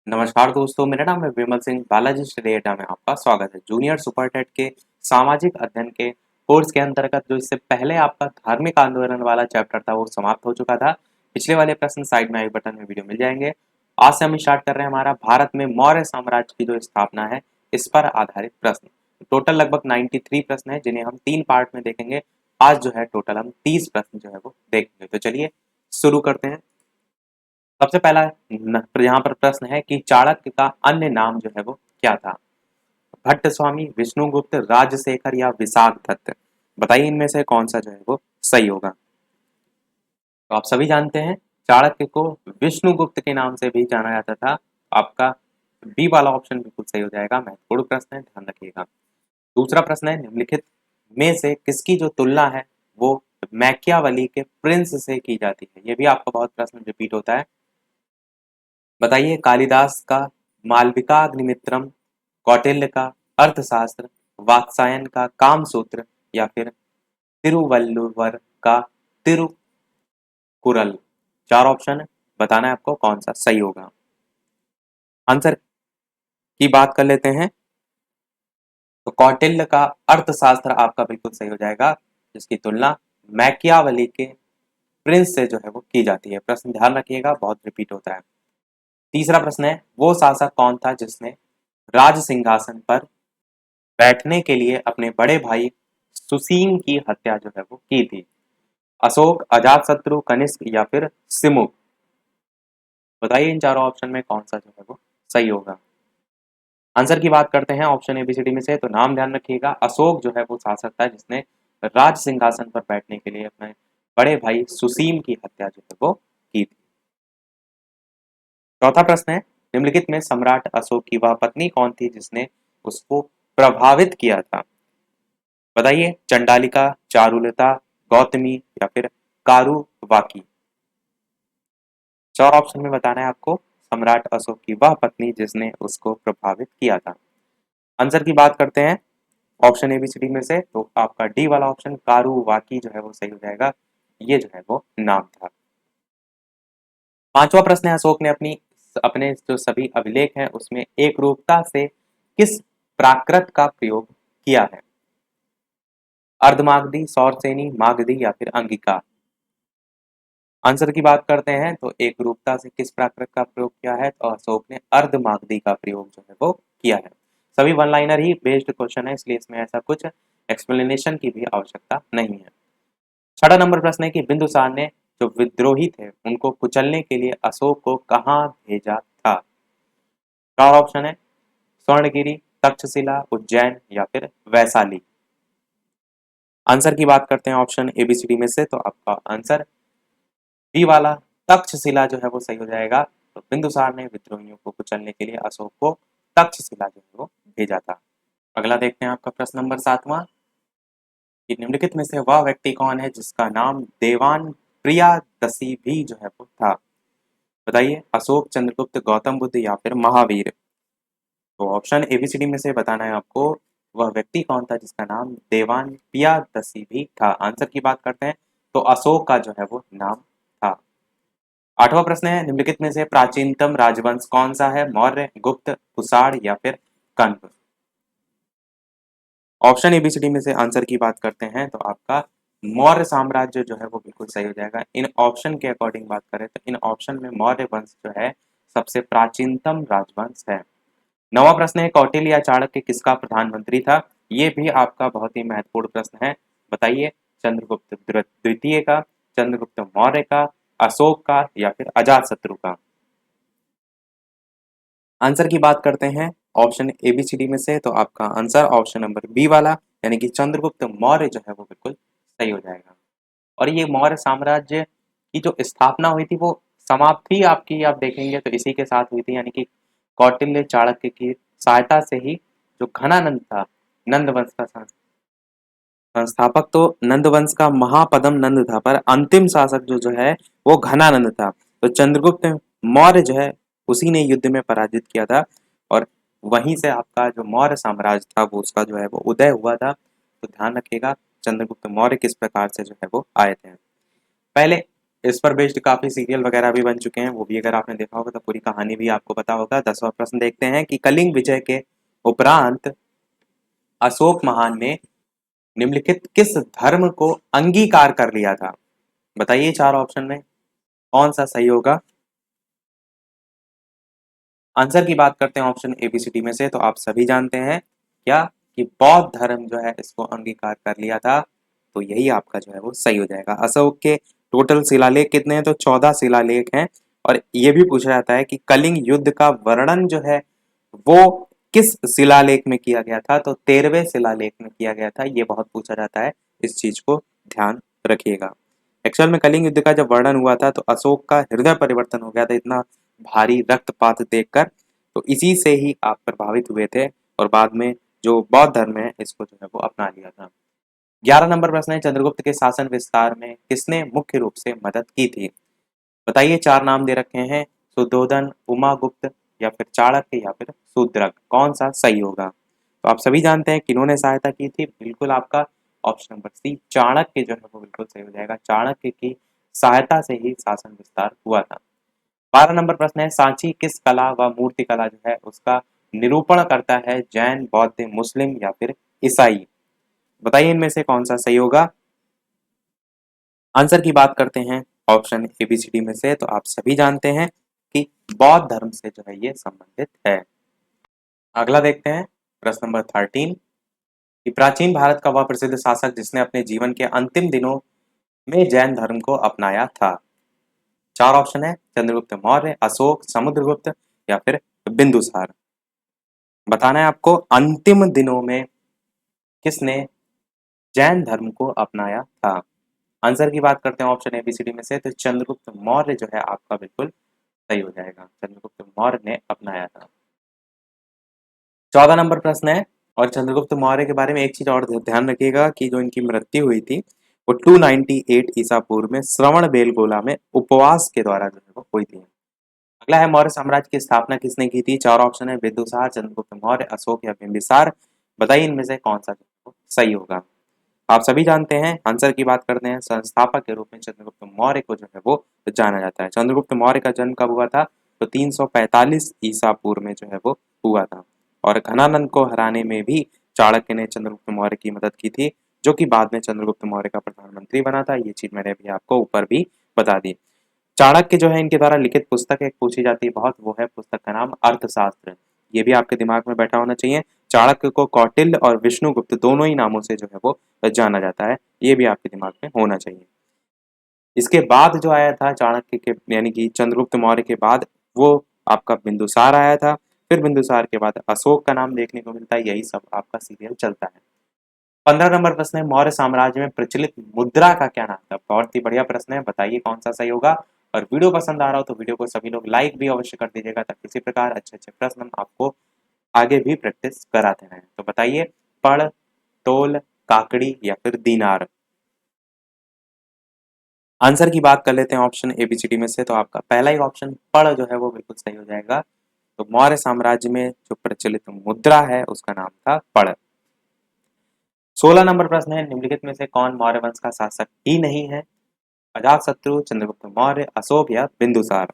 नमस्कार दोस्तों, मेरा नाम है विमल सिंह। बालाजी स्टडी अड्डा में आपका स्वागत है। जूनियर सुपर टेट के सामाजिक अध्ययन के कोर्स के अंतर्गत जो इससे पहले आपका धार्मिक आंदोलन वाला चैप्टर था वो समाप्त हो चुका था। पिछले वाले प्रश्न साइड में आई बटन में वीडियो मिल जाएंगे। आज से हम स्टार्ट कर रहे हैं हमारा भारत में मौर्य साम्राज्य की जो स्थापना है इस पर आधारित प्रश्न। टोटल लगभग 93 प्रश्न है जिन्हें हम 3 पार्ट में देखेंगे। आज जो है टोटल हम 30 प्रश्न जो है वो देखेंगे। तो चलिए शुरू करते हैं। सबसे पहला यहाँ पर प्रश्न है कि चाणक्य का अन्य नाम जो है वो क्या था? भट्ट स्वामी, विष्णुगुप्त, राजशेखर या विशाखदत्त? बताइए इनमें से कौन सा जो है वो सही होगा। तो आप सभी जानते हैं चाणक्य को विष्णुगुप्त के नाम से भी जाना जाता था। आपका बी वाला ऑप्शन बिल्कुल सही हो जाएगा। महत्वपूर्ण प्रश्न है, ध्यान रखिएगा। दूसरा प्रश्न है निम्नलिखित में से किसकी जो तुलना है वो मैकियावेली के प्रिंस से की जाती है? ये भी आपका बहुत प्रश्न रिपीट होता है। बताइए कालिदास का मालविकाग्निमित्रम, कौटिल्य का अर्थशास्त्र, वात्स्यायन का कामसूत्र या फिर तिरुवल्लुवर का तिरुकुरल? 4 ऑप्शन है, बताना है आपको कौन सा सही होगा। आंसर की बात कर लेते हैं तो कौटिल्य का अर्थशास्त्र आपका बिल्कुल सही हो जाएगा, जिसकी तुलना मैकियावेली के प्रिंस से जो है वो की जाती है। प्रश्न ध्यान रखिएगा, बहुत रिपीट होता है। तीसरा प्रश्न है वो शासक कौन था जिसने राज सिंहासन पर बैठने के लिए अपने बड़े भाई सुसीम की हत्या जो है वो की थी? अशोक, अजातशत्रु, कनिष्क या फिर सिमुक? बताइए इन चारों ऑप्शन में कौन सा जो है वो सही होगा। आंसर की बात करते हैं ऑप्शन एबीसीडी में से, तो नाम ध्यान रखिएगा। अशोक जो है वो शासक था जिसने राज सिंहासन पर बैठने के लिए अपने बड़े भाई सुसीम की हत्या जो है वो की थी। चौथा प्रश्न है निम्नलिखित में सम्राट अशोक की वह पत्नी कौन थी जिसने उसको प्रभावित किया था? बताइए चंडालिका, चारुलता, गौतमी या फिर कारुवाकी? 4 ऑप्शन में बताना है आपको सम्राट अशोक की वह पत्नी जिसने उसको प्रभावित किया था। आंसर की बात करते हैं ऑप्शन एबीसीडी में से, तो आपका डी वाला ऑप्शन कारुवाकी जो है वो सही हो जाएगा। ये जो है वो नाम था। पांचवा प्रश्न है अशोक ने अपने जो सभी अभिलेख हैं उसमें एक रूपता से किस प्राकृत का प्रयोग किया है? अर्धमागधी, सौरसेनी, मागधी या फिर अंगिका? आंसर की बात करते हैं तो एक रूपता से किस प्राकृत का प्रयोग किया है, तो अशोक ने अर्धमागधी का प्रयोग जो है वो किया है। सभी वन लाइनर ही बेस्ड क्वेश्चन है, इसलिए इसमें ऐसा कुछ एक्सप्लेनेशन की भी आवश्यकता नहीं है। छठा नंबर प्रश्न है कि बिंदुसार ने जो विद्रोही थे उनको कुचलने के लिए अशोक को कहाँ भेजा था? 4 ऑप्शन है स्वर्णगिरी, तक्षशिला, उज्जैन या फिर वैशाली? आंसर की बात करते हैं ऑप्शन एबीसीडी में से, तो आपका आंसर बी वाला तक्षशिला जो है वो सही हो जाएगा। तो बिंदुसार ने विद्रोहियों को कुचलने के लिए अशोक को तक्षशिला जो है वो भेजा था। अगला देखते हैं आपका प्रश्न नंबर 7वां कि निम्नलिखित में से वह व्यक्ति कौन है जिसका नाम देवान प्रियादसी भी जो है वो था? बताइए अशोक, चंद्रगुप्त, गौतम बुद्ध या फिर महावीर? तो ऑप्शन एबीसीडी में से बताना है आपको वह व्यक्ति कौन था जिसका नाम देवान प्रियादसी भी था। आंसर की बात करते हैं तो अशोक का जो है वो नाम था। आठवां प्रश्न है निम्नलिखित में से प्राचीनतम राजवंश कौन सा है? मौर्य, गुप्त, कुषाण या फिर कंग? ऑप्शन एबीसीडी में से आंसर की बात करते हैं तो आपका मौर्य साम्राज्य जो है वो बिल्कुल सही हो जाएगा। इन ऑप्शन के अकॉर्डिंग बात करें तो इन ऑप्शन में मौर्य वंश जो है सबसे प्राचीनतम राजवंश है। नवा प्रश्न है कौटिल्य या चाणक्य किसका प्रधानमंत्री था? ये भी आपका बहुत ही महत्वपूर्ण प्रश्न है। बताइए चंद्रगुप्त द्वितीय का, चंद्रगुप्त मौर्य का, अशोक का या फिर अजातशत्रु का? आंसर की बात करते हैं ऑप्शन एबीसीडी में से, तो आपका आंसर ऑप्शन नंबर बी वाला यानी कि चंद्रगुप्त मौर्य जो है वो बिल्कुल सही हो जाएगा। और ये मौर्य साम्राज्य की जो स्थापना हुई थी वो समाप्ति आपकी आप देखेंगे तो इसी के साथ हुई थी, यानी कि कौटिल्य चाणक्य की सहायता से ही जो घनानंद था, नंद वंश का संस्थापक तो नंद वंश का महापदम नंद था, पर अंतिम शासक जो है वो घनानंद था। तो चंद्रगुप्त मौर्य जो है उसी ने युद्ध में पराजित किया था और वहीं से आपका जो मौर्य साम्राज्य था वो उसका जो है वो उदय हुआ था। तो ध्यान रखिएगा चंद्रगुप्त मौर्य किस प्रकार से जो है वो आए थे। पहले इस पर बेस्ड काफी सीरियल वगैरह भी बन चुके हैं, वो भी अगर आपने देखा होगा तो पूरी कहानी भी आपको पता होगा। 10वां प्रश्न देखते हैं कि कलिंग विजय के उपरांत अशोक महान ने निम्नलिखित किस धर्म को अंगीकार कर लिया था? बताइए चार ऑप्शन में कौन सा सही होगा। आंसर की बात करते हैं ऑप्शन एबीसीडी में से, तो आप सभी जानते हैं क्या कि बौद्ध धर्म जो है इसको अंगीकार कर लिया था, तो यही आपका जो है वो सही हो जाएगा। अशोक के टोटल शिलालेख कितने हैं? तो 14 शिलालेख हैं। और ये भी पूछा जाता है कि कलिंग युद्ध का वर्णन जो है वो किस शिलालेख में किया गया था? तो 13वें शिलालेख में किया गया था। ये बहुत पूछा जाता है, इस चीज को ध्यान रखिएगा। एक्चुअल में कलिंग युद्ध का जब वर्णन हुआ था तो अशोक का हृदय परिवर्तन हो गया था इतना भारी रक्तपात देखकर, तो इसी से ही आप प्रभावित हुए थे और बाद में जो बौद्ध धर्म है इसको जो है वो अपना लिया था। 11 नंबर प्रश्न है, चंद्रगुप्त के शासन विस्तार में किसने मुख्य रूप से मदद की थी? बताइए चार नाम दे रखे हैं, सुद्धोधन, उमागुप्त या फिर चाणक्य या फिर शूद्रक, कौन सा सही होगा? तो आप सभी जानते हैं किन्होंने सहायता की थी, बिल्कुल आपका ऑप्शन नंबर सी चाणक्य जो है वो बिल्कुल सही हो जाएगा। चाणक्य की सहायता से ही शासन विस्तार हुआ था। 12 नंबर प्रश्न है, सांची किस कला व मूर्ति कला जो है उसका निरूपण करता है? जैन, बौद्ध, मुस्लिम या फिर ईसाई? बताइए इनमें से कौन सा सही होगा। आंसर की बात करते हैं ऑप्शन एबीसीडी में से, तो आप सभी जानते हैं कि बौद्ध धर्म से जो है ये संबंधित है। अगला देखते हैं प्रश्न नंबर 13 कि प्राचीन भारत का वह प्रसिद्ध शासक जिसने अपने जीवन के अंतिम दिनों में जैन धर्म को अपनाया था। चार ऑप्शन है, चंद्रगुप्त मौर्य, अशोक, समुद्रगुप्त या फिर बिंदुसार। बताना है आपको अंतिम दिनों में किसने जैन धर्म को अपनाया था। आंसर की बात करते हैं ऑप्शन एबीसीडी में से, तो चंद्रगुप्त मौर्य जो है आपका बिल्कुल सही हो जाएगा। चंद्रगुप्त मौर्य ने अपनाया था। 14 नंबर प्रश्न है, और चंद्रगुप्त मौर्य के बारे में एक चीज और ध्यान रखिएगा कि जो इनकी मृत्यु हुई थी वो 298 ईसा पूर्व में श्रवण बेलगोला में उपवास के द्वारा जो है वो हुई थी। अगला है, मौर्य साम्राज्य की स्थापना किसने की थी? चार ऑप्शन है, बिंदुसार, चंद्रगुप्त मौर्य, अशोक या बिंबिसार। बताइए इनमें से कौन सा जो है वो सही होगा। आप सभी जानते हैं, आंसर की बात करते हैं, संस्थापक के रूप में चंद्रगुप्त मौर्य को जो है वो जाना जाता है। चंद्रगुप्त मौर्य का जन्म कब हुआ था? तो 345 ईसा पूर्व में जो है वो हुआ था। और घनानंद को हराने में भी चाणक्य ने चंद्रगुप्त मौर्य की मदद की थी, जो कि बाद में चंद्रगुप्त मौर्य का प्रधानमंत्री बना था। ये चीज मैंने भी आपको ऊपर भी बता दी। चाणक्य जो है इनके द्वारा लिखित पुस्तक एक पूछी जाती है बहुत, वो है पुस्तक का नाम अर्थशास्त्र। ये भी आपके दिमाग में बैठा होना चाहिए। चाणक्य को कौटिल्य और विष्णुगुप्त दोनों ही नामों से जो है वो जाना जाता है, ये भी आपके दिमाग में होना चाहिए। इसके बाद जो आया था चाणक्य के यानी कि चंद्रगुप्त मौर्य के बाद, वो आपका बिंदुसार आया था। फिर बिंदुसार के बाद अशोक का नाम देखने को मिलता है। यही सब आपका सीरियल चलता है। 15 नंबर प्रश्न है, मौर्य साम्राज्य में प्रचलित मुद्रा का क्या नाम था? बहुत ही बढ़िया प्रश्न है, बताइए कौन सा सही होगा। और वीडियो पसंद आ रहा हो तो वीडियो को सभी लोग लाइक भी अवश्य कर दीजिएगा, ताकि इसी प्रकार अच्छे अच्छे प्रश्न हम आपको आगे भी प्रैक्टिस कराते रहें। तो बताइए, पढ़, तोल, काकड़ी या फिर दीनार? आंसर की बात कर लेते हैं ऑप्शन एबीसीडी में से, तो आपका पहला ही ऑप्शन पढ़ जो है वो बिल्कुल सही हो जाएगा। तो मौर्य साम्राज्य में जो प्रचलित मुद्रा है उसका नाम था पढ़। 16 नंबर प्रश्न है, निम्नलिखित में से कौन मौर्य वंश का शासक ही नहीं है? अजातशत्रु, चंद्रगुप्त मौर्य, अशोक या बिंदुसार?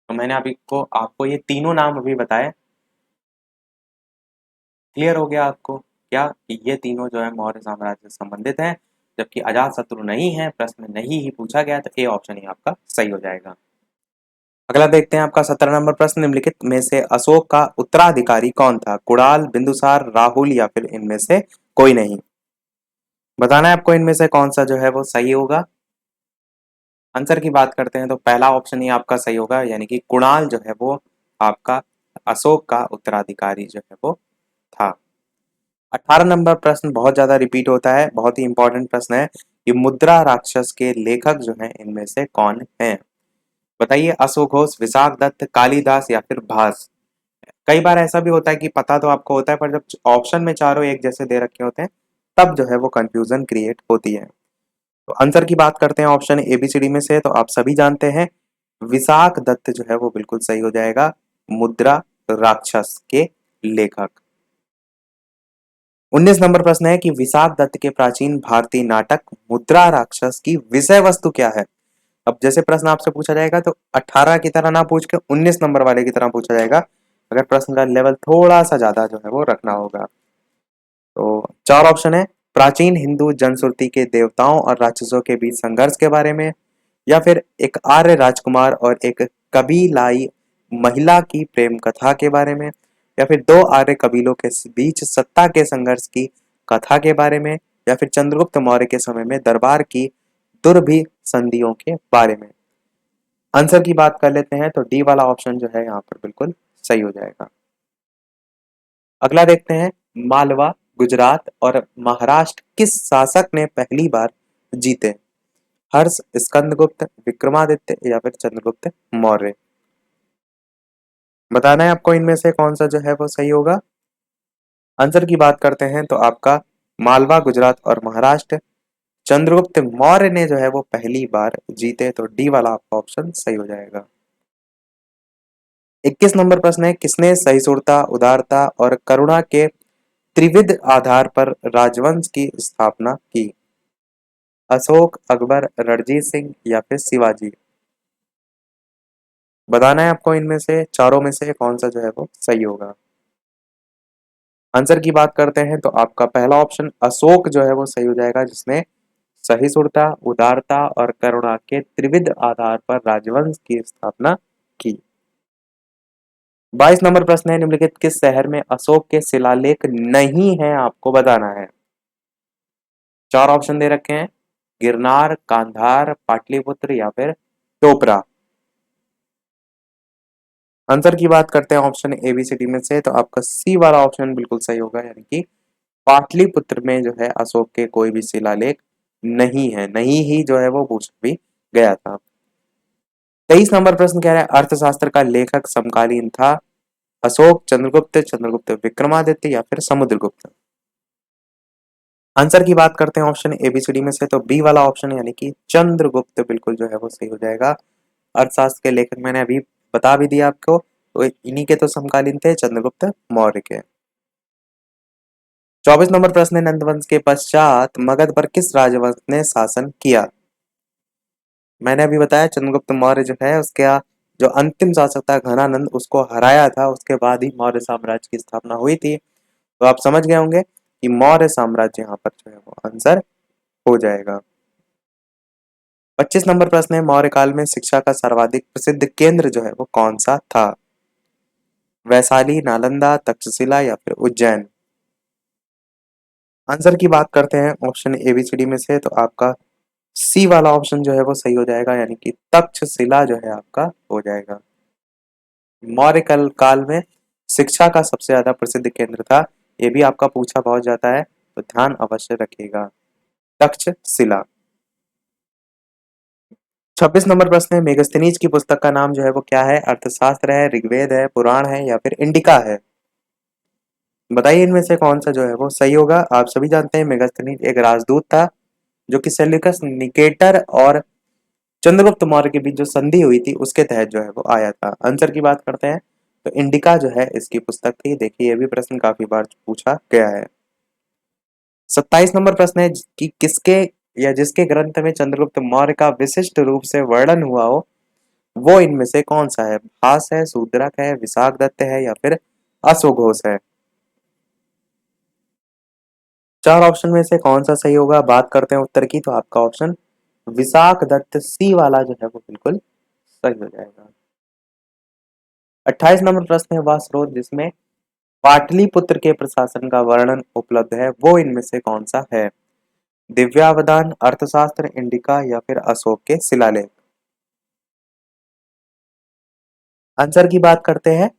तो मैंने अभी को आपको ये तीनों नाम अभी बताए। क्लियर हो गया आपको क्या कि ये तीनों जो है मौर्य साम्राज्य से संबंधित हैं, जबकि अजातशत्रु नहीं है, प्रश्न में नहीं ही पूछा गया, तो ए ऑप्शन ही आपका सही हो जाएगा। अगला देखते हैं आपका 17 नंबर प्रश्न, निम्नलिखित में से अशोक का उत्तराधिकारी कौन था? कुणाल, बिंदुसार, राहुल या फिर इनमें से कोई नहीं? बताना है आपको इनमें से कौन सा जो है वो सही होगा। आंसर की बात करते हैं तो पहला ऑप्शन ही आपका सही होगा, यानी कि कुणाल जो है वो आपका अशोक का उत्तराधिकारी जो है वो था। 18 नंबर प्रश्न बहुत ज्यादा रिपीट होता है, बहुत ही इंपॉर्टेंट प्रश्न है कि मुद्रा राक्षस के लेखक जो हैं इनमें से कौन हैं? बताइए, अशोघोष, विशाख दत्त, कालिदास या फिर भास? कई बार ऐसा भी होता है कि पता तो आपको होता है, पर जब ऑप्शन में चारों एक जैसे दे रखे होते हैं तब जो है वो कंफ्यूजन क्रिएट होती है। तो आंसर की बात करते हैं ऑप्शन एबीसीडी में से, तो आप सभी जानते हैं विशाख दत्त जो है वो बिल्कुल सही हो जाएगा, मुद्रा राक्षस के लेखक। 19 नंबर प्रश्न है कि विशाख दत्त के प्राचीन भारतीय नाटक मुद्रा राक्षस की विषय वस्तु क्या है। अब जैसे प्रश्न आपसे पूछा जाएगा तो 18 की तरह ना पूछ के 19 नंबर वाले की तरह पूछा जाएगा, अगर प्रश्न का लेवल थोड़ा सा ज्यादा जो है वो रखना होगा। तो चार ऑप्शन है, प्राचीन हिंदू जनश्रुति के देवताओं और राक्षसों के बीच संघर्ष के बारे में, या फिर एक आर्य राजकुमार और एक कबीलाई महिला की प्रेम कथा के बारे में, या फिर दो आर्य कबीलों के बीच सत्ता के संघर्ष की कथा के बारे में, या फिर चंद्रगुप्त मौर्य के समय में दरबार की दुर्भी संधियों के बारे में। आंसर की बात कर लेते हैं तो डी वाला ऑप्शन जो है यहाँ पर बिल्कुल सही हो जाएगा। अगला देखते हैं, मालवा, गुजरात और महाराष्ट्र किस शासक ने पहली बार जीते। हर्ष, स्कंदगुप्त, विक्रमादित्य या फिर चंद्रगुप्त मौर्य। बताना है आपको इनमें से कौन सा जो है वो सही होगा। आंसर की बात करते हैं तो आपका मालवा, गुजरात और महाराष्ट्र चंद्रगुप्त मौर्य ने जो है वो पहली बार जीते, तो डी वाला आपका ऑप्शन सही हो जाएगा। 21 नंबर प्रश्न है, किसने सहिष्णुता, उदारता और करुणा के त्रिविध आधार पर राजवंश की स्थापना की। अशोक, अकबर, रणजीत सिंह या फिर शिवाजी। बताना है आपको इनमें से चारों में से कौन सा जो है वो सही होगा। आंसर की बात करते हैं तो आपका पहला ऑप्शन अशोक जो है वो सही हो जाएगा, जिसने सहिष्णुता, उदारता और करुणा के त्रिविध आधार पर राजवंश की स्थापना की। 22 नंबर प्रश्न है, निम्नलिखित किस शहर में अशोक के शिलालेख नहीं है, आपको बताना है। चार ऑप्शन दे रखे हैं, गिरनार, कांधार, पाटलिपुत्र या फिर टोपरा। आंसर की बात करते हैं option A B C D में से, तो आपका सी वाला ऑप्शन बिल्कुल सही होगा, यानी कि पाटलिपुत्र में जो है अशोक के कोई भी शिलालेख नहीं है, नहीं ही जो है वो पूछा भी गया था। 23 नंबर प्रश्न कह रहा है, अर्थशास्त्र का लेखक समकालीन था अशोक, चंद्रगुप्त, चंद्रगुप्त विक्रमादित्य या फिर समुद्रगुप्त। आंसर की बात करते हैं option A B C D में से, तो बी वाला ऑप्शन यानी कि चंद्रगुप्त बिल्कुल जो है वो सही हो जाएगा। अर्थशास्त्र के लेखक मैंने अभी बता भी दिया आपको, तो इन्हीं के तो समकालीन थे, चंद्रगुप्त मौर्य के। 24 नंबर प्रश्न है, नंदवंश के पश्चात मगध पर किस राजवंश ने शासन किया। मैंने अभी बताया चंद्रगुप्त मौर्य जो है उसका जो अंतिम शासक था घनानंद, उसको हराया था, उसके बाद ही मौर्य साम्राज्य की स्थापना हुई थी। तो आप समझ गए होंगे कि मौर्य साम्राज्य यहाँ पर जो है वो आंसर हो जाएगा। 25 नंबर प्रश्न है, मौर्य काल में शिक्षा का सर्वाधिक प्रसिद्ध केंद्र जो है वो कौन सा था। वैशाली, नालंदा, तक्षशिला या फिर उज्जैन। आंसर की बात करते हैं option A B C D में से, तो आपका सी वाला ऑप्शन जो है वो सही हो जाएगा, यानी कि तक्षशिला जो है आपका हो जाएगा। मौर्य काल में शिक्षा का सबसे ज्यादा प्रसिद्ध केंद्र था, ये भी आपका पूछा बहुत जाता है, तो ध्यान अवश्य रखिएगा, तक्षशिला। 26 नंबर प्रश्न है, मेगस्थनीज की पुस्तक का नाम जो है वो क्या है। अर्थशास्त्र है, ऋग्वेद है, पुराण है या फिर इंडिका है। बताइए इनमें से कौन सा जो है वो सही होगा। आप सभी जानते हैं मेगस्थनीज एक राजदूत था, जो कि सेल्यूकस निकेटर और चंद्रगुप्त मौर्य के बीच जो संधि हुई थी उसके तहत जो है वो आया था। आंसर की बात करते हैं तो इंडिका जो है इसकी पुस्तक थी। देखिए ये भी प्रश्न काफी बार पूछा गया है। 27 नंबर प्रश्न है कि किसके या जिसके ग्रंथ में चंद्रगुप्त मौर्य का विशिष्ट रूप से वर्णन हुआ हो, वो इनमें से कौन सा है। भास है, शूद्रक है, विशाख दत्त है या फिर अश्वघोष है। चार ऑप्शन में से कौन सा सही होगा। बात करते हैं उत्तर की, तो आपका ऑप्शन विशाख दत्त सी वाला जो है वो बिल्कुल सही हो जाएगा। 28 नंबर प्रश्न है, वह स्रोत जिसमें पाटलिपुत्र के प्रशासन का वर्णन उपलब्ध है वो इनमें से कौन सा है। दिव्यावदान, अर्थशास्त्र, इंडिका या फिर अशोक के शिलालेख। आंसर की बात करते हैं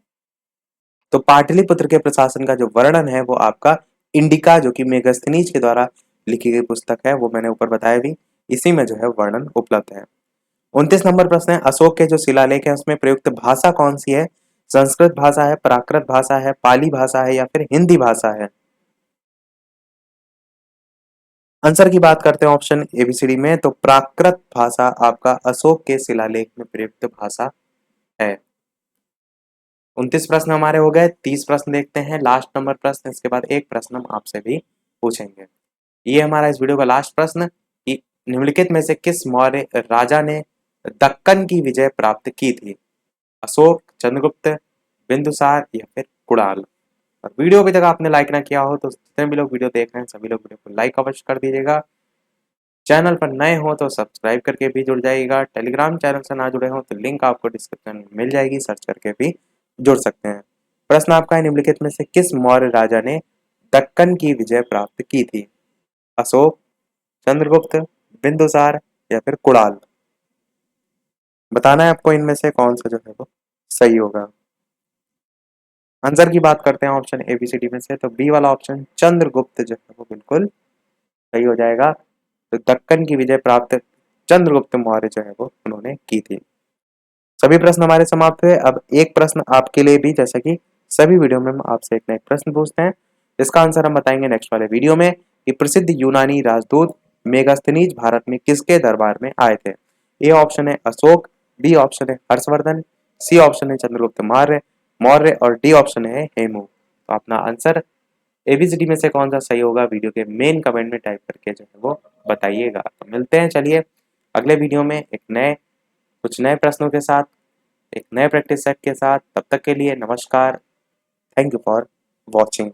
तो पाटलिपुत्र के प्रशासन का जो वर्णन है वो आपका इंडिका, जो कि मेगस्थनीज के द्वारा लिखी गई पुस्तक है, वो मैंने ऊपर बताया भी, इसी में जो है वर्णन उपलब्ध है। 29 नंबर प्रश्न है, अशोक के जो शिलालेख है उसमें प्रयुक्त भाषा कौन सी है। संस्कृत भाषा है, प्राकृत भाषा है, पाली भाषा है या फिर हिंदी भाषा है। आंसर की बात करते हैं ऑप्शन एबीसीडी में, तो प्राकृत भाषा आपका अशोक के शिलालेख में प्रयुक्त भाषा है। 29 प्रश्न हमारे हो गए। 30 प्रश्न देखते हैं, लास्ट नंबर प्रश्न, इसके बाद एक प्रश्न हम आपसे भी पूछेंगे। ये हमारा इस वीडियो का लास्ट प्रश्न कि निम्नलिखित में से किस मौर्य राजा ने दक्कन की विजय प्राप्त की थी? अशोक, चंद्रगुप्त, बिंदुसार या फिर कुणाल? और वीडियो अभी तक आपने लाइक ना किया हो तो जितने भी लोग वीडियो देख रहे हैं सभी लोग वीडियो को लाइक अवश्य कर दीजिएगा। चैनल पर नए हो तो सब्सक्राइब करके भी जुड़ जाइएगा। टेलीग्राम चैनल से ना जुड़े हो तो लिंक आपको डिस्क्रिप्शन में मिल जाएगी, सर्च करके भी जुड़ सकते हैं। प्रश्न आपका है, निम्नलिखित में से किस मौर्य राजा ने दक्कन की विजय प्राप्त की थी? अशोक, चंद्रगुप्त, बिंदुसार या फिर कुणाल? बताना है आपको इनमें से कौन सा जो है वो सही होगा। आंसर की बात करते हैं option A B C D में से, तो बी वाला ऑप्शन चंद्रगुप्त जो है वो बिल्कुल सही हो जाएगा। तो दक्कन की विजय प्राप्त चंद्रगुप्त मौर्य जो है वो उन्होंने की थी। सभी प्रश्न हमारे समाप्त हुए। अब एक प्रश्न आपके लिए भी, जैसा कि सभी वीडियो में हम आपसे एक नए प्रश्न पूछते हैं, इसका आंसर हम बताएंगे नेक्स्ट वाले वीडियो में कि प्रसिद्ध यूनानी राजदूत मेगास्थनीज भारत में किसके दरबार में आए थे? ए ऑप्शन है अशोक, बी ऑप्शन है हर्षवर्धन, सी ऑप्शन है चंद्रगुप्त मौर्य मौर्य और डी ऑप्शन है हेमू। तो अपना आंसर एबीसीडी में से कौन सा सही होगा वीडियो के मेन कमेंट में टाइप करके जो है वो बताइएगा। तो मिलते हैं चलिए अगले वीडियो में एक नए कुछ नए प्रश्नों के साथ, एक नए प्रैक्टिस सेट के साथ। तब तक के लिए नमस्कार। Thank you for watching.